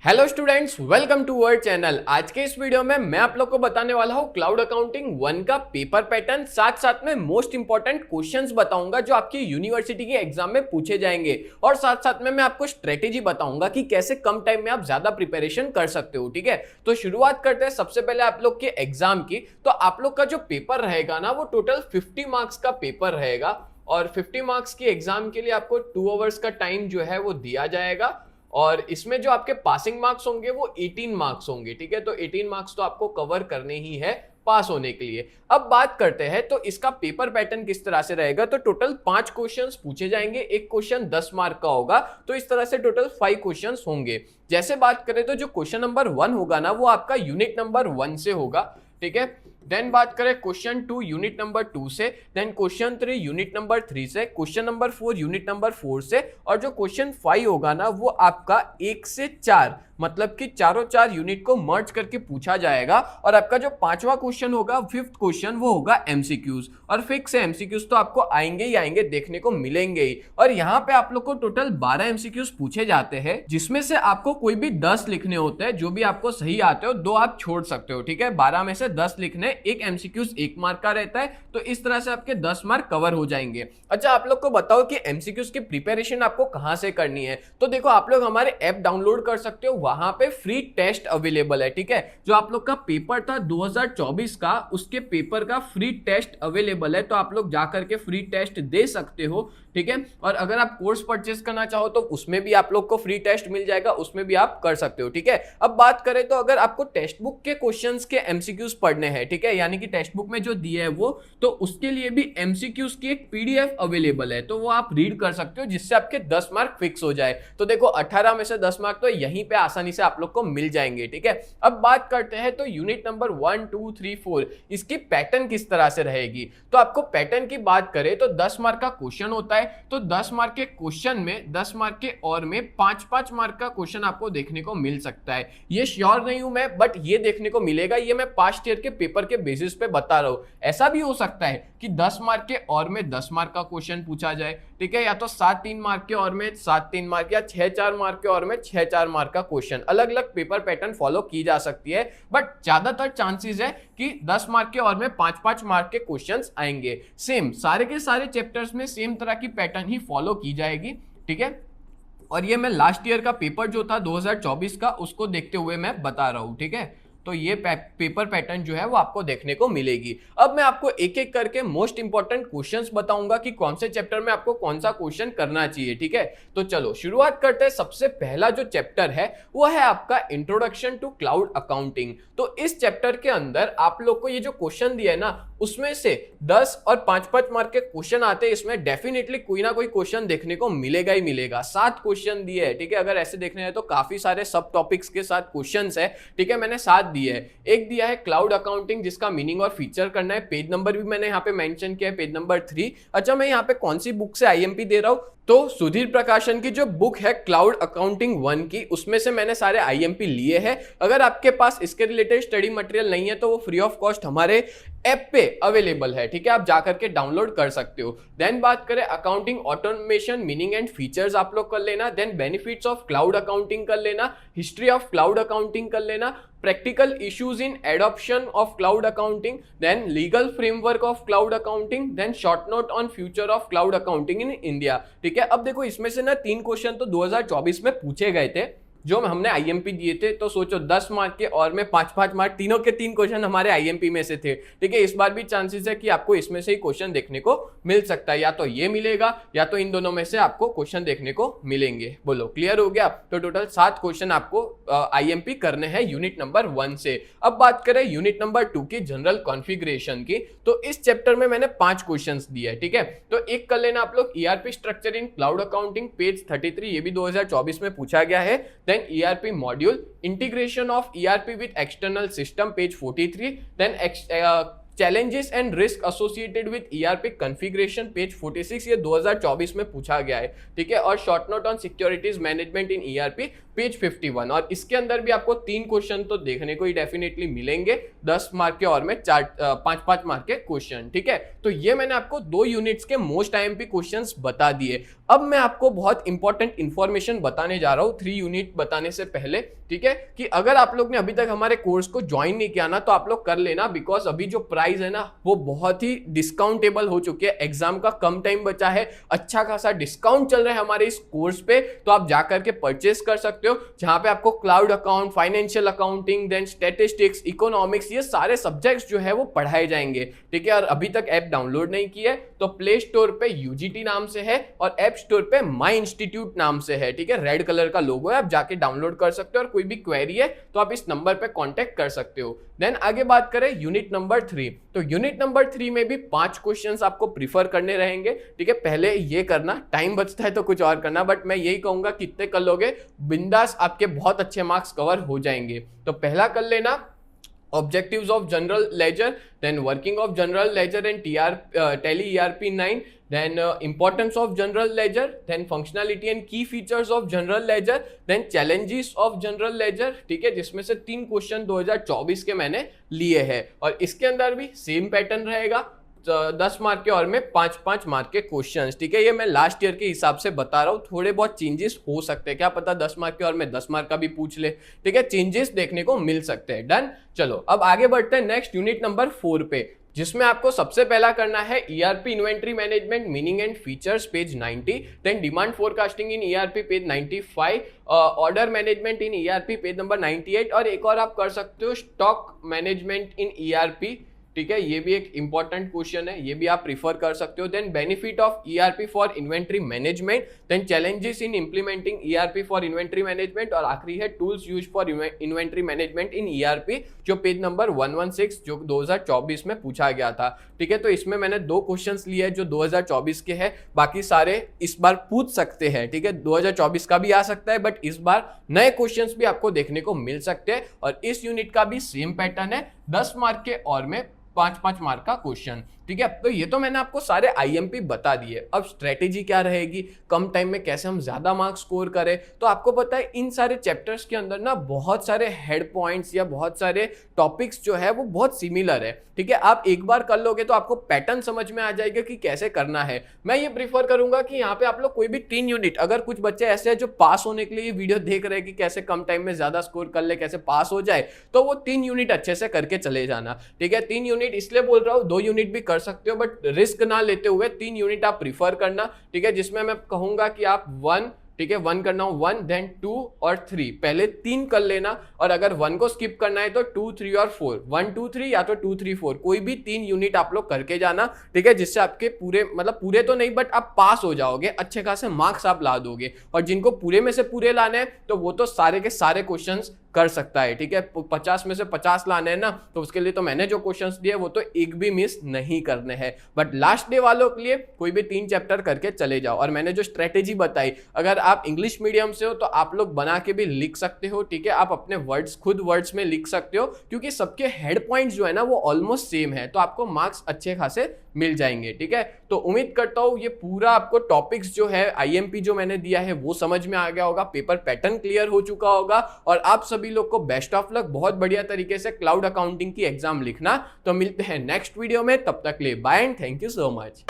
Hello students, welcome to our channel. आज के इस वीडियो में मैं आप लोग को बताने वाला हूँ क्लाउड अकाउंटिंग 1 का पेपर पैटर्न, साथ साथ में मोस्ट इंपॉर्टेंट क्वेश्चंस बताऊंगा जो आपकी यूनिवर्सिटी के एग्जाम में पूछे जाएंगे, और साथ साथ में मैं आपको स्ट्रेटेजी बताऊंगा कि कैसे कम टाइम में आप ज्यादा प्रिपरेशन कर सकते हो। ठीक है, तो शुरुआत करते हैं सबसे पहले आप लोग के एग्जाम की। तो आप लोग का जो पेपर रहेगा ना, वो टोटल 50 मार्क्स का पेपर रहेगा, और 50 मार्क्स की एग्जाम के लिए आपको 2 आवर्स का टाइम जो है वो दिया जाएगा, और इसमें जो आपके पासिंग मार्क्स होंगे वो 18 मार्क्स होंगे। ठीक है, तो 18 मार्क्स तो आपको कवर करने ही है पास होने के लिए। अब बात करते हैं तो इसका पेपर पैटर्न किस तरह से रहेगा। तो टोटल 5 क्वेश्चंस पूछे जाएंगे, एक क्वेश्चन 10 मार्क का होगा, तो इस तरह से टोटल 5 क्वेश्चंस होंगे। जैसे बात करें तो जो क्वेश्चन नंबर 1 होगा ना, वो आपका यूनिट नंबर 1 से होगा। ठीक है, देन बात करें क्वेश्चन 2 यूनिट नंबर 2 से, देन क्वेश्चन 3 यूनिट नंबर 3 से, क्वेश्चन नंबर 4 यूनिट नंबर 4 से, और जो क्वेश्चन 5 होगा ना, वो आपका 1 से 4, मतलब कि चारों 4 यूनिट को मर्ज करके पूछा जाएगा। और आपका जो 5वां क्वेश्चन होगा, 5th क्वेश्चन, वो होगा एमसीक्यूज। और फिक्स है, एमसीक्यूज तो आपको आएंगे ही आएंगे, देखने को मिलेंगे ही। और यहाँ पे आप लोग को टोटल 12 एमसीक्यूज पूछे जाते हैं, जिसमें से आपको कोई भी 10 लिखने होते हैं। जो भी आपको सही आते हो, 2 आप छोड़ सकते हो। ठीक है, 12 में से 10 लिखने, एक एमसीक्यूज 1 मार्क का रहता है, तो इस तरह से आपके 10 मार्क कवर हो जाएंगे। अच्छा, आप लोग को बताओ कि एमसीक्यूज की प्रिपरेशन आपको कहां से करनी है। तो देखो, आप लोग हमारे ऐप डाउनलोड कर सकते हो, वहां पे फ्री टेस्ट अवेलेबल है। ठीक है, जो आप लोग का पेपर था 2024 का, उसके पेपर का फ्री टेस्ट अवेलेबल है, तो आप लोग जाकर के फ्री टेस्ट दे सकते हो। ठीक है, और अगर आप कोर्स परचेस करना चाहो तो उसमें भी आप लोग को फ्री टेस्ट मिल जाएगा, उसमें भी आप कर सकते हो। ठीक है, अब बात करें तो अगर आपको टेक्स्ट बुक के क्वेश्चंस के एमसीक्यूज पढ़ने हैं, ठीक है, यानी कि टेक्स्ट बुक में जो दिए है वो, तो उसके लिए भी एमसीक्यूज की एक पीडीएफ अवेलेबल है, तो वो आप रीड कर सकते हो, जिससे आपके 10 मार्क फिक्स हो जाए। तो देखो, 18 में से 10 मार्क तो यहीं पे आसानी से आप लोग को मिल जाएंगे। ठीक है, अब बात करते हैं तो यूनिट नंबर 1, 2, 3, 4 इसकी पैटर्न किस तरह से रहेगी। तो आपको पैटर्न की बात करें तो 10 मार्क का क्वेश्चन होता है, तो 10 मार्क के क्वेश्चन में 10 मार्क के और में 5-5 मार्क का क्वेश्चन आपको देखने को मिल सकता है। ये श्योर नहीं हूं मैं, बट ये देखने को मिलेगा। ये मैं पास्ट ईयर के पेपर के बेसिस पे बता रहा हूं। ऐसा भी हो सकता है कि 10 मार्क के और में 10 मार्क का क्वेश्चन पूछा जाए। ठीक है, या तो 7-3 मार्क के और में 7-3 मार्क, या 6-4 मार्क के और में 6-4 मार्क का क्वेश्चन। अलग अलग पेपर पैटर्न फॉलो की जा सकती है, बट ज्यादातर चांसेस है कि 10 मार्क के और में 5-5 मार्क के क्वेश्चंस आएंगे। सेम सारे के सारे चैप्टर्स में सेम तरह की पैटर्न ही फॉलो की जाएगी। ठीक है, और ये मैं लास्ट ईयर का पेपर जो था 2024 का, उसको देखते हुए मैं बता रहा हूं। ठीक है, तो ये पेपर पैटर्न जो है वो आपको देखने को मिलेगी। अब मैं आपको एक एक करके मोस्ट इंपॉर्टेंट क्वेश्चंस बताऊंगा कि कौन से चैप्टर में आपको कौन सा क्वेश्चन करना चाहिए। ठीक है, तो चलो शुरुआत करते हैं। सबसे पहला जो चैप्टर है वो है आपका इंट्रोडक्शन टू क्लाउड अकाउंटिंग। तो इस चैप्टर के अंदर आप लोग को ये जो क्वेश्चन दिया है ना, उसमें से 10 और 5-5 मार्क के क्वेश्चन आते हैं। इसमें डेफिनेटली कोई ना कोई क्वेश्चन देखने को मिलेगा ही मिलेगा। 7 क्वेश्चन दिए हैं। ठीक है, अगर ऐसे देखने हैं तो काफी सारे सब टॉपिक्स के साथ क्वेश्चंस है। ठीक है, मैंने 7 दिए है। एक दिया है क्लाउड अकाउंटिंग, जिसका मीनिंग और फीचर करना है। पेज नंबर भी मैंने यहाँ पे मेंशन किया है, पेज नंबर 3। अच्छा, मैं यहाँ पे कौन सी बुक से आईएमपी दे रहा हूँ, तो सुधीर प्रकाशन की जो बुक है क्लाउड अकाउंटिंग 1 की, उसमें से मैंने सारे आईएमपी लिए हैं। अगर आपके पास इसके रिलेटेड स्टडी मटेरियल नहीं है तो वो फ्री ऑफ कॉस्ट हमारे ऐप पे अवेलेबल है। ठीक है, आप जाकर के डाउनलोड कर सकते हो। देन बात करें accounting automation, meaning and features आप लोग कर लेना। Then benefits of cloud accounting कर लेना, हिस्ट्री ऑफ क्लाउड अकाउंटिंग कर लेना, practical issues in adoption of cloud accounting, then legal framework of cloud accounting, then short note on future of cloud accounting in India। ठीक है, अब देखो इसमें से ना 3 क्वेश्चन तो 2024 में पूछे गए थे, जो हमने आईएमपी दिए थे। तो सोचो 10 मार्क के और में 5-5 मार्क, तीनों के 3 क्वेश्चन हमारे आईएमपी में से थे। ठीक है, इस बार भी चांसेस है कि आपको इसमें से ही क्वेश्चन देखने को मिल सकता है, या तो ये मिलेगा या तो इन दोनों में से आपको क्वेश्चन देखने को मिलेंगे। बोलो, क्लियर हो गया। तो टोटल 7 क्वेश्चन आपको आईएमपी करने हैं यूनिट नंबर 1 से। अब बात करें यूनिट नंबर 2 की, जनरल कॉन्फ़िगरेशन की, तो इस चैप्टर में मैंने 5 क्वेश्चन दिए है। ठीक है, तो एक कर लेना आप लोग ERP structure in cloud accounting, page 33, ये भी 2024 में पूछा गया है। Then ERP module, integration of ERP with external system, page 43। Then challenges and risk associated with ERP configuration, page 46, ये 2024 में पूछा गया है। ठीक है, और short note on securities management in ERP, page 51। और इसके अंदर भी आपको 3 क्वेश्चन तो देखने को ही डेफिनेटली मिलेंगे 10 मार्क के और में 5-5 मार्क के क्वेश्चन, ठीक है। तो ये मैंने आपको 2 यूनिट्स के मोस्ट आईएमपी क्वेश्चंस बता दिए। अब मैं आपको बहुत इंपॉर्टेंट इंफॉर्मेशन बताने जा रहा हूं 3 यूनिट बताने से पहले, ठीक है, कि अगर आप लोग ने अभी तक हमारे कोर्स को ज्वाइन नहीं किया ना तो आप लोग कर लेना, बिकॉज अभी जो प्राइस है ना वो बहुत ही डिस्काउंटेबल हो चुकी है। एग्जाम का कम टाइम बचा है, अच्छा खासा डिस्काउंट चल रहा है हमारे इस कोर्स पे, तो आप जाकर के परचेस कर सकते हो, जहां पे आपको cloud account, financial accounting, then statistics, economics, ये सारे सब्जेक्ट्स जो है वो पढ़ाए जाएंगे, ठीक है। और अभी तक ऐप डाउनलोड नहीं की है तो प्ले स्टोर पे यूजीटी नाम से है और ऐप स्टोर पे माई इंस्टीट्यूट नाम से है, ठीक है। रेड कलर का लोगो है, आप जाके डाउनलोड कर सकते हो और कोई भी क्वेरी है तो आप इस नंबर पे कांटेक्ट कर सकते हो। देन आगे बात करें यूनिट नंबर 3, तो यूनिट नंबर 3 में भी 5 क्वेश्चंस आपको प्रीफर करने रहेंगे, ठीक है। पहले ये करना, टाइम बचता है तो कुछ और करना, बट मैं यही कहूंगा कितने कर लोगे बिंदास आपके बहुत अच्छे मार्क्स कवर हो जाएंगे। तो पहला कर लेना Objectives of General Ledger, then Working of General Ledger and Tally ERP9, then Importance of General Ledger, then Functionality and Key Features of General Ledger, then Challenges of General Ledger, ठीक है, जिसमें से 3 क्वेश्चन 2024 के मैंने लिए हैं। और इसके अंदर भी सेम पैटर्न रहेगा, 10 मार्क के और में 5-5 मार्क के क्वेश्चंस, ठीक है। ये मैं लास्ट ईयर के हिसाब से बता रहा हूँ, थोड़े बहुत चेंजेस हो सकते हैं, क्या पता 10 मार्क के और में 10 मार्क का भी पूछ ले, ठीक है। चेंजेस देखने को मिल सकते हैं। डन, चलो अब आगे बढ़ते हैं नेक्स्ट यूनिट नंबर 4 पे, जिसमें आपको सबसे पहला करना है ERP inventory management meaning and features page 90, then demand forecasting in ERP page 95, order management in ERP page number 98, और एक और आप कर सकते हो स्टॉक मैनेजमेंट इन ईआरपी, ठीक है। ये भी एक इंपॉर्टेंट क्वेश्चन है, ये भी आप प्रीफर कर सकते हो। Then benefit of ERP for inventory management, then challenges in implementing ERP for inventory management, और आखिरी है tools use for inventory management in ERP, जो पेज नंबर 116 जो 2024 में पूछा गया था, ठीक है। तो इसमें मैंने 2 क्वेश्चंस लिए जो 2024 के हैं, बाकी सारे इस बार पूछ सकते हैं, ठीक है। 2024 का भी आ सकता है, बट इस बार नए क्वेश्चंस भी आपको देखने को मिल सकते हैं। और इस यूनिट का भी सेम पैटर्न है, 10 मार्क के और में 5-5 मार्क का क्वेश्चन, ठीक है। तो ये तो मैंने आपको सारे आईएमपी बता दिए। अब स्ट्रेटेजी क्या रहेगी, कम टाइम में कैसे हम ज्यादा मार्क्स स्कोर करें, तो आपको पता है इन सारे चैप्टर्स के अंदर ना बहुत सारे हेड पॉइंट्स या बहुत सारे टॉपिक्स जो है वो बहुत सिमिलर है, ठीक है। आप एक बार कर लोगे तो आपको पैटर्न समझ में आ जाएगा कि कैसे करना है। मैं ये प्रीफर करूंगा कि यहाँ पे आप लोग कोई भी 3 यूनिट, अगर कुछ बच्चे ऐसे हैं जो पास होने के लिए ये वीडियो देख रहे हैं कि कैसे कम टाइम में ज्यादा स्कोर कर ले, कैसे पास हो जाए, तो वो 3 यूनिट अच्छे से करके चले जाना, ठीक है। 3 यूनिट इसलिए बोल रहा हूँ, 2 यूनिट भी कर सकते हो, बट रिस्क ना लेते हुए 3 यूनिट आप प्रीफर करना, ठीक है। जिसमें मैं कहूंगा कि आप 1, ठीक है, 1 करना हो 1, देन 2 और 3, पहले 3 कर लेना, और अगर 1 को स्किप करना है तो 2, 3 और 4, 1, 2, 3 या तो 2, 3, 4, कोई भी 3 यूनिट आप लोग करके जाना, ठीक है, जिससे आपके पूरे, मतलब पूरे तो नहीं बट आप पास हो जाओगे, अच्छे खासे मार्क्स आप ला दोगे। और जिनको पूरे में से पूरे लाने हैं तो वो तो सारे के सारे क्वेश्चंस कर सकता है, ठीक है। 50 में से 50 लाने हैं ना, तो उसके लिए तो मैंने जो क्वेश्चंस दिए वो तो एक भी मिस नहीं करने हैं। बट लास्ट डे वालों के लिए कोई भी 3 चैप्टर करके चले जाओ। और मैंने जो स्ट्रेटेजी बताई, अगर आप इंग्लिश मीडियम से हो तो आप लोग बना के भी लिख सकते हो, ठीक है। आप अपने वर्ड्स खुद वर्ड्स में लिख सकते हो, क्योंकि सबके हेड पॉइंट्स जो है ना वो ऑलमोस्ट सेम है, तो आपको मार्क्स अच्छे खासे मिल जाएंगे, ठीक है। तो उम्मीद करता हूं ये पूरा आपको टॉपिक्स जो है आईएमपी जो मैंने दिया है वो समझ में आ गया होगा, पेपर पैटर्न क्लियर हो चुका होगा, और आप सभी लोग को बेस्ट ऑफ लक, बहुत बढ़िया तरीके से क्लाउड अकाउंटिंग की एग्जाम लिखना। तो मिलते हैं नेक्स्ट वीडियो में, तब तक के लिए bye and thank you so much.